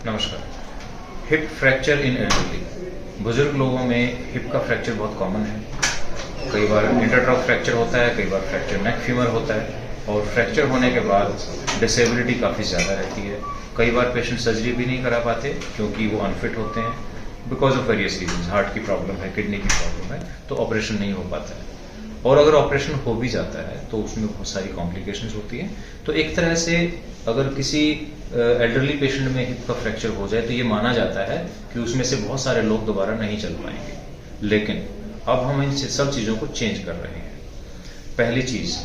नमस्कार। Hip fracture इन elderly. बुजुर्ग लोगों में हिप का फ्रैक्चर बहुत कॉमन है। कई बार इंटरट्रॉफ फ्रैक्चर होता है, कई बार फ्रैक्चर नेक फीमर होता है, और फ्रैक्चर होने के बाद डिसेबिलिटी काफ़ी ज़्यादा रहती है। कई बार पेशेंट सर्जरी भी नहीं करा पाते क्योंकि वो अनफिट होते हैं because of various reason. Heart की प्रॉब्लम है, किडनी की प्रॉब्लम है, तो ऑपरेशन नहीं हो पाता है। और अगर ऑपरेशन हो भी जाता है तो उसमें बहुत सारी कॉम्प्लिकेशंस होती हैं। तो एक तरह से अगर किसी एल्डरली पेशेंट में हिप का फ्रैक्चर हो जाए तो ये माना जाता है कि उसमें से बहुत सारे लोग दोबारा नहीं चल पाएंगे। लेकिन अब हम इन सब चीज़ों को चेंज कर रहे हैं। पहली चीज़,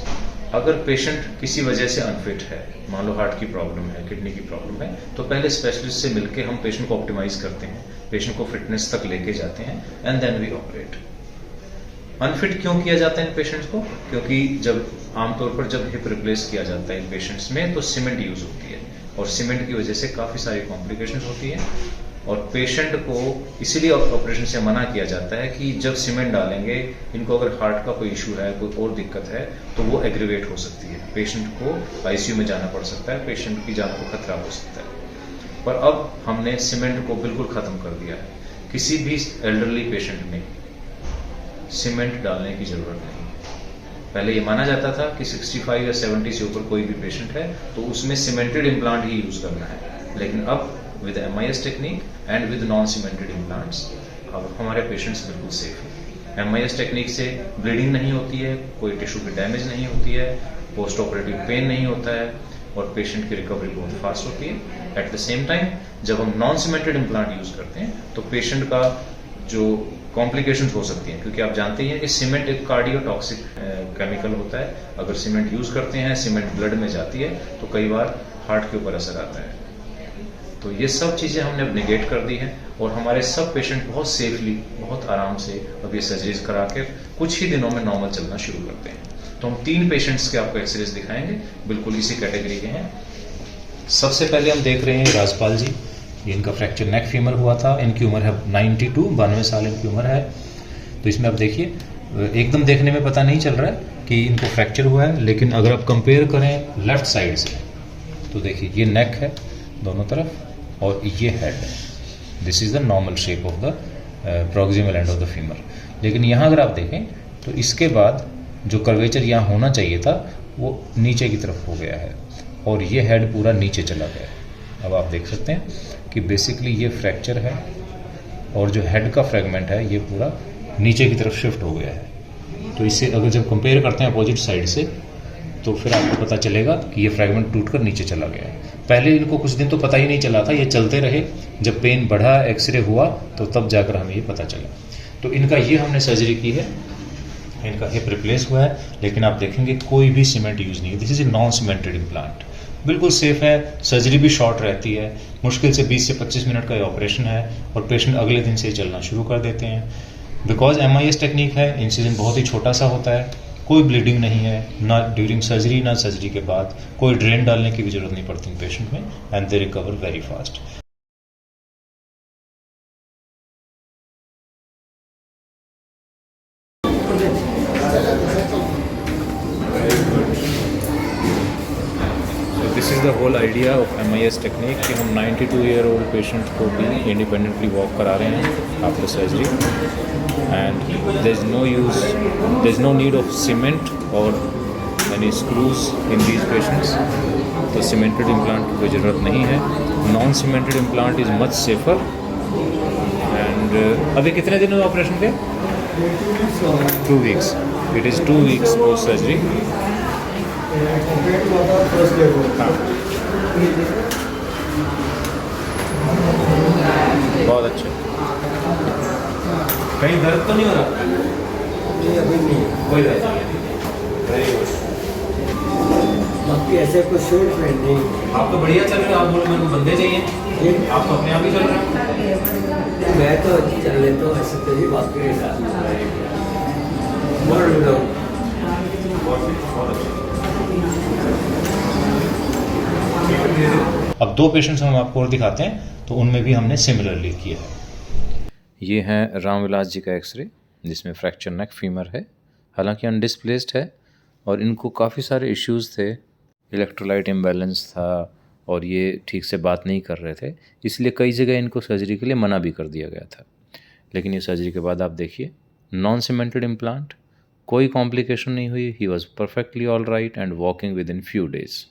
अगर पेशेंट किसी वजह से अनफिट है, मान लो हार्ट की प्रॉब्लम है, किडनी की प्रॉब्लम है, तो पहले स्पेशलिस्ट से मिलकर हम पेशेंट को ऑप्टिमाइज करते हैं, पेशेंट को फिटनेस तक लेके जाते हैं, and then we operate. Unfit क्यों किया जाता है इन पेशेंट्स को? क्योंकि जब आमतौर पर जब हिप रिप्लेस किया जाता है इन पेशेंट्स में तो सीमेंट यूज होती है, और सीमेंट की वजह से काफ़ी सारी कॉम्प्लिकेशंस होती हैं। और पेशेंट को इसीलिए ऑपरेशन से मना किया जाता है कि जब सीमेंट डालेंगे, इनको अगर हार्ट का कोई इशू है, कोई और दिक्कत है, तो वो एग्रीवेट हो सकती है, पेशेंट को आईसीयू में जाना पड़ सकता है, पेशेंट की जान को खतरा हो सकता है। पर अब हमने सीमेंट को बिल्कुल ख़त्म कर दिया है। किसी भी एल्डरली पेशेंट में सीमेंट डालने की जरूरत नहीं। पहले ये माना जाता था कि 65 या 70 से ऊपर कोई भी पेशेंट है तो उसमें सीमेंटेड इम्प्लांट ही यूज करना है। लेकिन अब with MIS technique and with non cemented implants अब हमारे पेशेंट्स बिल्कुल सेफ हैं। MIS टेक्निक से ब्लीडिंग नहीं होती है, कोई टिश्यू की डैमेज नहीं होती है, पोस्ट ऑपरेटिव पेन नहीं होता है, और पेशेंट की रिकवरी बहुत फास्ट होती है। एट द सेम टाइम जब हम नॉन सीमेंटेड इम्प्लांट यूज करते हैं तो पेशेंट का जो कॉम्प्लिकेशंस हो सकती हैं, क्योंकि आप जानते ही हैं कि सीमेंट एक कार्डियोटॉक्सिक केमिकल होता है। अगर सीमेंट यूज करते हैं, सीमेंट ब्लड में जाती है, तो कई बार हार्ट के ऊपर असर आता है। तो ये सब चीज़ें हमने अब निगेट कर दी हैं, और हमारे सब पेशेंट बहुत सेफली, बहुत आराम से अब ये सर्जरीज करा के कुछ ही दिनों में नॉर्मल चलना शुरू करते हैं। तो हम 3 पेशेंट्स के आपको एक्सरेज दिखाएंगे, बिल्कुल इसी कैटेगरी के हैं। सबसे पहले हम देख रहे हैं राजपाल जी। इनका फ्रैक्चर नेक फीमर हुआ था, इनकी उम्र है 92 साल इनकी उम्र है। तो इसमें आप देखिए एकदम देखने में पता नहीं चल रहा है कि इनको फ्रैक्चर हुआ है, लेकिन अगर आप कंपेयर करें लेफ्ट साइड से तो देखिए ये नेक है दोनों तरफ, और ये हेड है। This is the normal shape of the proximal end of the femur. लेकिन यहाँ अगर आप देखें तो इसके बाद जो कर्वेचर यहाँ होना चाहिए था वो नीचे की तरफ हो गया है, और ये हेड पूरा नीचे चला गया है। अब आप देख सकते हैं कि बेसिकली ये फ्रैक्चर है, और जो हेड का फ्रेगमेंट है ये पूरा नीचे की तरफ शिफ्ट हो गया है। तो इससे अगर जब कंपेयर करते हैं अपोजिट साइड से तो फिर आपको पता चलेगा कि ये फ्रेगमेंट टूटकर नीचे चला गया है। पहले इनको कुछ दिन तो पता ही नहीं चला था, ये चलते रहे, जब पेन बढ़ा, एक्सरे हुआ, तो तब जाकर हमें ये पता चला। तो इनका ये हमने सर्जरी की है, इनका हिप रिप्लेस हुआ है, लेकिन आप देखेंगे कोई भी सीमेंट यूज़ नहीं है। This is a non cemented implant, बिल्कुल सेफ है। सर्जरी भी शॉर्ट रहती है, मुश्किल से 20 से 25 मिनट का ये ऑपरेशन है, और पेशेंट अगले दिन से चलना शुरू कर देते हैं। बिकॉज MIS टेक्निक है, इंसिजन बहुत ही छोटा सा होता है, कोई ब्लीडिंग नहीं है, ना ड्यूरिंग सर्जरी ना सर्जरी के बाद, कोई ड्रेन डालने की भी जरूरत नहीं पड़ती पेशेंट में, and they recover very fast. This is the whole idea of MIS technique कि हम 92-year-old पेशेंट को भी इंडिपेंडेंटली वॉक करा रहे हैं after surgery, and there is no need of cement और any screws in these patients. तो cemented implant की कोई ज़रूरत नहीं है। Non cemented implant is much safer. And अभी कितने दिन हुए ऑपरेशन के? 2 weeks। It is 2 weeks post surgery. हाँ, बहुत अच्छे। कहीं दर्द तो नहीं हो रहा? नहीं, अभी नहीं है। कोई दर्द नहीं है। Very good. बाकी ऐसे कुछ शूट में नहीं। आप तो बढ़िया चल रहे हो। आप बोलो मेरे को बंदे चाहिए, आप तो अपने आप ही चल रहे हो। मैं तो चल लेता हूँ ऐसे तो ही, बाकी अब 2 पेशेंट्स हम आपको और दिखाते हैं, तो उनमें भी हमने सिमिलरली किया है। ये है रामविलास जी का एक्सरे, जिसमें फ्रैक्चर नेक फीमर है, हालांकि अनडिस्प्लेस्ड है, और इनको काफ़ी सारे इश्यूज़ थे। इलेक्ट्रोलाइट इम्बैलेंस था, और ये ठीक से बात नहीं कर रहे थे, इसलिए कई जगह इनको सर्जरी के लिए मना भी कर दिया गया था। लेकिन ये सर्जरी के बाद आप देखिए, नॉन सीमेंटेड इम्प्लांट, कोई कॉम्प्लिकेशन नहीं हुई, he was perfectly all right and walking within few days.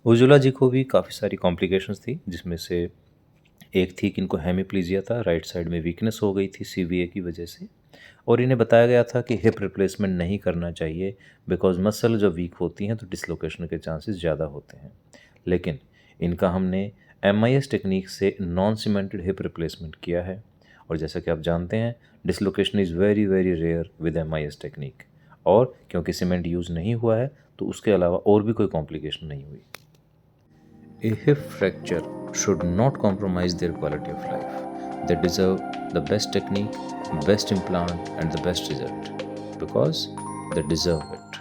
Ujjwala ji को भी काफ़ी सारी कॉम्प्लिकेशंस थी, जिसमें से एक थी कि इनको हेमीप्लीजिया था, राइट साइड में वीकनेस हो गई थी CVA की वजह से, और इन्हें बताया गया था कि हिप रिप्लेसमेंट नहीं करना चाहिए बिकॉज मसल जब वीक होती हैं तो डिसलोकेशन के चांसेस ज़्यादा होते हैं। लेकिन इनका हमने MIS टेक्निक से नॉन सीमेंटेड हिप रिप्लेसमेंट किया है, और जैसा कि आप जानते हैं dislocation is very very rare with MIS technique, और क्योंकि सीमेंट यूज़ नहीं हुआ है तो उसके अलावा और भी कोई कॉम्प्लिकेशन नहीं हुई। A hip fracture should not compromise their quality of life. They deserve the best technique, best implant, and the best result because they deserve it.